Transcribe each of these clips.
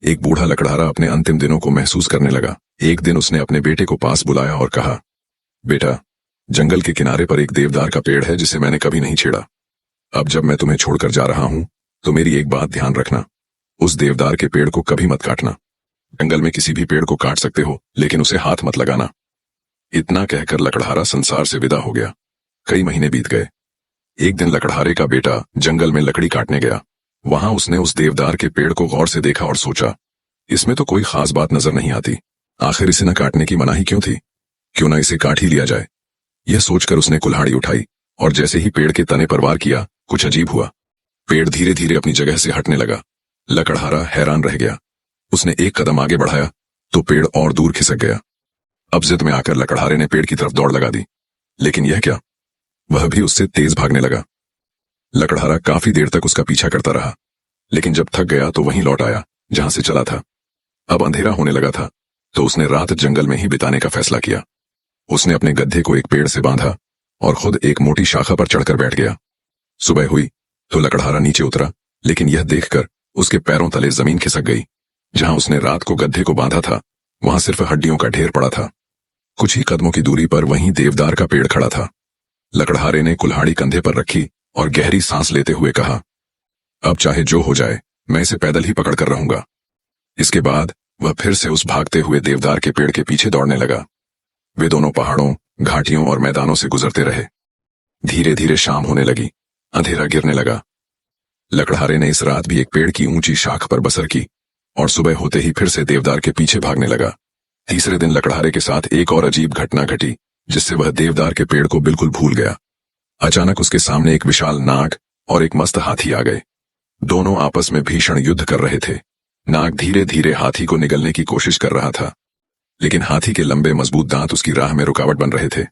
एक बूढ़ा लकड़हारा अपने अंतिम दिनों को महसूस करने लगा। एक दिन उसने अपने बेटे को पास बुलाया और कहा, बेटा, जंगल के किनारे पर एक देवदार का पेड़ है जिसे मैंने कभी नहीं छेड़ा। अब जब मैं तुम्हें छोड़कर जा रहा हूं तो मेरी एक बात ध्यान रखना, उस देवदार के पेड़ को कभी मत काटना। जंगल में किसी भी पेड़ को काट सकते हो, लेकिन उसे हाथ मत लगाना। इतना कहकर लकड़हारा संसार से विदा हो गया। कई महीने बीत गए। एक दिन लकड़हारे का बेटा जंगल में लकड़ी काटने गया। वहां उसने उस देवदार के पेड़ को गौर से देखा और सोचा, इसमें तो कोई खास बात नजर नहीं आती। आखिर इसे न काटने की मनाही क्यों थी? क्यों ना इसे काट ही लिया जाए। यह सोचकर उसने कुल्हाड़ी उठाई और जैसे ही पेड़ के तने पर वार किया, कुछ अजीब हुआ। पेड़ धीरे धीरे अपनी जगह से हटने लगा। लकड़हारा हैरान रह गया। उसने एक कदम आगे बढ़ाया तो पेड़ और दूर खिसक गया। अब जिद में आकर लकड़हारे ने पेड़ की तरफ दौड़ लगा दी, लेकिन यह क्या, वह भी उससे तेज भागने लगा। लकड़हारा काफी देर तक उसका पीछा करता रहा, लेकिन जब थक गया तो वहीं लौट आया जहां से चला था। अब अंधेरा होने लगा था, तो उसने रात जंगल में ही बिताने का फैसला किया। उसने अपने गधे को एक पेड़ से बांधा और खुद एक मोटी शाखा पर चढ़कर बैठ गया। सुबह हुई तो लकड़हारा नीचे उतरा, लेकिन यह देखकर उसके पैरों तले जमीन खिसक गई। जहां उसने रात को गधे को बांधा था, वहां सिर्फ हड्डियों का ढेर पड़ा था। कुछ ही कदमों की दूरी पर वहीं देवदार का पेड़ खड़ा था। लकड़हारे ने कुल्हाड़ी कंधे पर रखी और गहरी सांस लेते हुए कहा, अब चाहे जो हो जाए, मैं इसे पैदल ही पकड़ कर रहूंगा। इसके बाद वह फिर से उस भागते हुए देवदार के पेड़ के पीछे दौड़ने लगा। वे दोनों पहाड़ों, घाटियों और मैदानों से गुजरते रहे। धीरे धीरे शाम होने लगी, अंधेरा गिरने लगा। लकड़हारे ने इस रात भी एक पेड़ की ऊंची शाख पर बसर की और सुबह होते ही फिर से देवदार के पीछे भागने लगा। तीसरे दिन लकड़हारे के साथ एक और अजीब घटना घटी, जिससे वह देवदार के पेड़ को बिल्कुल भूल गया। अचानक उसके सामने एक विशाल नाग और एक मस्त हाथी आ गए। दोनों आपस में भीषण युद्ध कर रहे थे। नाग धीरे धीरे हाथी को निगलने की कोशिश कर रहा था, लेकिन हाथी के लंबे मजबूत दांत उसकी राह में रुकावट बन रहे थे।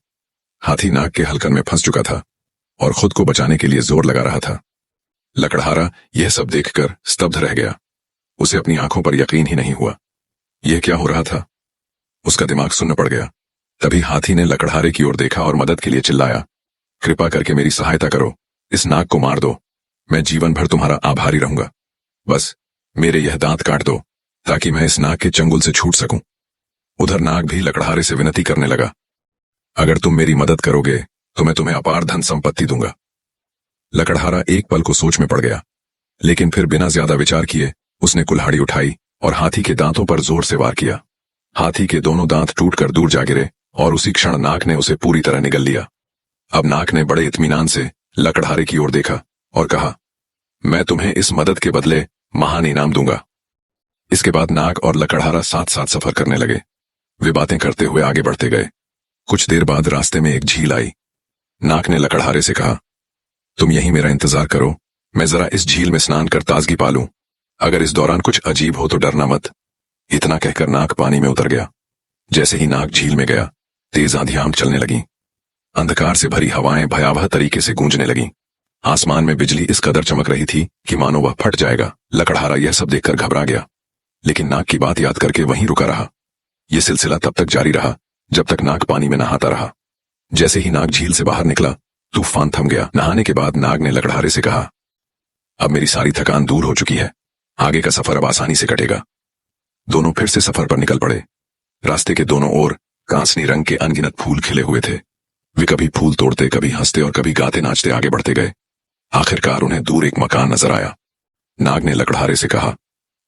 हाथी नाग के हलकन में फंस चुका था और खुद को बचाने के लिए जोर लगा रहा था। लकड़हारा यह सब देखकर स्तब्ध रह गया। उसे अपनी आंखों पर यकीन ही नहीं हुआ। यह क्या हो रहा था? उसका दिमाग सुन्न पड़ गया। तभी हाथी ने लकड़हारे की ओर देखा और मदद के लिए चिल्लाया, कृपा करके मेरी सहायता करो, इस नाग को मार दो। मैं जीवन भर तुम्हारा आभारी रहूंगा। बस मेरे यह दांत काट दो ताकि मैं इस नाग के चंगुल से छूट सकूं। उधर नाग भी लकड़हारे से विनती करने लगा, अगर तुम मेरी मदद करोगे तो मैं तुम्हें अपार धन संपत्ति दूंगा। लकड़हारा एक पल को सोच में पड़ गया, लेकिन फिर बिना ज्यादा विचार किए उसने कुल्हाड़ी उठाई और हाथी के दांतों पर जोर से वार किया। हाथी के दोनों दांत टूटकर दूर जा गिरे और उसी क्षण नाग ने उसे पूरी तरह निगल लिया। अब नाग ने बड़े इत्मीनान से लकड़हारे की ओर देखा और कहा, मैं तुम्हें इस मदद के बदले महान इनाम दूंगा। इसके बाद नाग और लकड़हारा साथ साथ सफर करने लगे। वे बातें करते हुए आगे बढ़ते गए। कुछ देर बाद रास्ते में एक झील आई। नाग ने लकड़हारे से कहा, तुम यहीं मेरा इंतजार करो, मैं जरा इस झील में स्नान कर ताजगी पालूं। अगर इस दौरान कुछ अजीब हो तो डरना मत। इतना कहकर नाग पानी में उतर गया। जैसे ही नाग झील में गया, तेज आंधियां चलने लगीं। अंधकार से भरी हवाएं भयावह तरीके से गूंजने लगीं। आसमान में बिजली इस कदर चमक रही थी कि मानो वह फट जाएगा। लकड़हारा यह सब देखकर घबरा गया, लेकिन नाग की बात याद करके वहीं रुका रहा। यह सिलसिला तब तक जारी रहा जब तक नाग पानी में नहाता रहा। जैसे ही नाग झील से बाहर निकला, तूफान थम गया। नहाने के बाद नाग ने लकड़हारे से कहा, अब मेरी सारी थकान दूर हो चुकी है, आगे का सफर अब आसानी से कटेगा। दोनों फिर से सफर पर निकल पड़े। रास्ते के दोनों ओर कांसनी रंग के अनगिनत फूल खिले हुए थे। वे कभी फूल तोड़ते, कभी हंसते और कभी गाते नाचते आगे बढ़ते गए। आखिरकार उन्हें दूर एक मकान नजर आया। नाग ने लकड़हारे से कहा,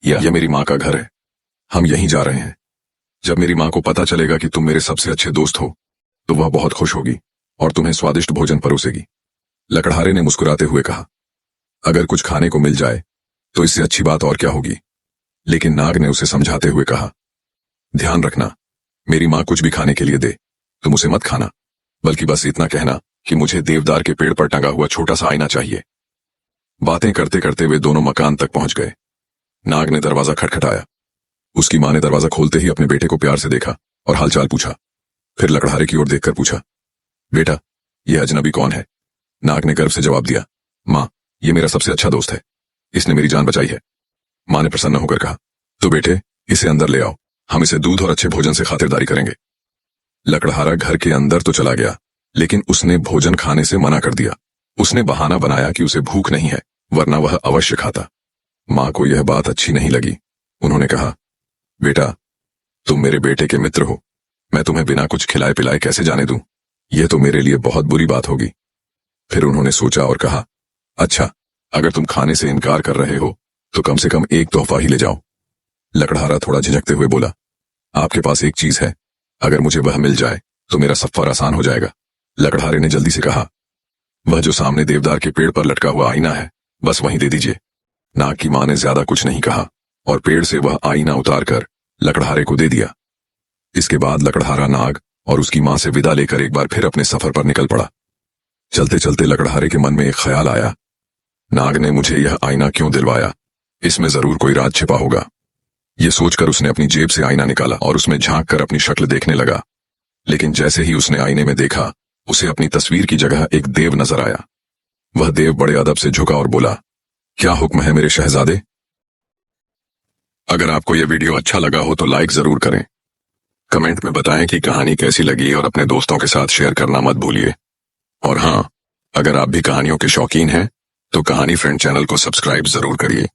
यह मेरी माँ का घर है, हम यहीं जा रहे हैं। जब मेरी माँ को पता चलेगा कि तुम मेरे सबसे अच्छे दोस्त हो तो वह बहुत खुश होगी और तुम्हें स्वादिष्ट भोजन परोसेगी। लकड़हारे ने मुस्कुराते हुए कहा, अगर कुछ खाने को मिल जाए तो इससे अच्छी बात और क्या होगी। लेकिन नाग ने उसे समझाते हुए कहा, ध्यान रखना, मेरी माँ कुछ भी खाने के लिए दे, तुम उसे मत खाना, बल्कि बस इतना कहना कि मुझे देवदार के पेड़ पर टंगा हुआ छोटा सा आईना चाहिए। बातें करते करते वे दोनों मकान तक पहुंच गए। नाग ने दरवाजा खटखटाया। उसकी माँ ने दरवाजा खोलते ही अपने बेटे को प्यार से देखा और हालचाल पूछा। फिर लकड़हारे की ओर देखकर पूछा, बेटा, यह अजनबी कौन है? नाग ने गर्व से जवाब दिया, माँ, ये मेरा सबसे अच्छा दोस्त है, इसने मेरी जान बचाई है। माँ ने प्रसन्न होकर कहा, तो बेटे, इसे अंदर ले आओ, हम इसे दूध और अच्छे भोजन से खातिरदारी करेंगे। लकड़हारा घर के अंदर तो चला गया, लेकिन उसने भोजन खाने से मना कर दिया। उसने बहाना बनाया कि उसे भूख नहीं है, वरना वह अवश्य खाता। माँ को यह बात अच्छी नहीं लगी। उन्होंने कहा, बेटा, तुम मेरे बेटे के मित्र हो, मैं तुम्हें बिना कुछ खिलाए पिलाए कैसे जाने दूं? यह तो मेरे लिए बहुत बुरी बात होगी। फिर उन्होंने सोचा और कहा, अच्छा, अगर तुम खाने से इनकार कर रहे हो तो कम से कम एक तोहफा ही ले जाओ। लकड़हारा थोड़ा झिझकते हुए बोला, आपके पास एक चीज है, अगर मुझे वह मिल जाए तो मेरा सफर आसान हो जाएगा। लकड़हारे ने जल्दी से कहा, वह जो सामने देवदार के पेड़ पर लटका हुआ आईना है, बस वहीं दे दीजिए। नाग की मां ने ज्यादा कुछ नहीं कहा और पेड़ से वह आईना उतारकर लकड़हारे को दे दिया। इसके बाद लकड़हारा नाग और उसकी मां से विदा लेकर एक बार फिर अपने सफर पर निकल पड़ा। चलते चलते लकड़हारे के मन में एक ख्याल आया, नाग ने मुझे यह आईना क्यों दिलवाया? इसमें जरूर कोई राज छिपा होगा। यह सोचकर उसने अपनी जेब से आईना निकाला और उसमें झांक कर अपनी शक्ल देखने लगा। लेकिन जैसे ही उसने आईने में देखा, उसे अपनी तस्वीर की जगह एक देव नजर आया। वह देव बड़े अदब से झुका और बोला, क्या हुक्म है मेरे शहजादे? अगर आपको यह वीडियो अच्छा लगा हो तो लाइक जरूर करें, कमेंट में बताएं कि कहानी कैसी लगी और अपने दोस्तों के साथ शेयर करना मत भूलिए। और हाँ, अगर आप भी कहानियों के शौकीन हैं तो कहानी फ्रेंड चैनल को सब्सक्राइब जरूर करिए।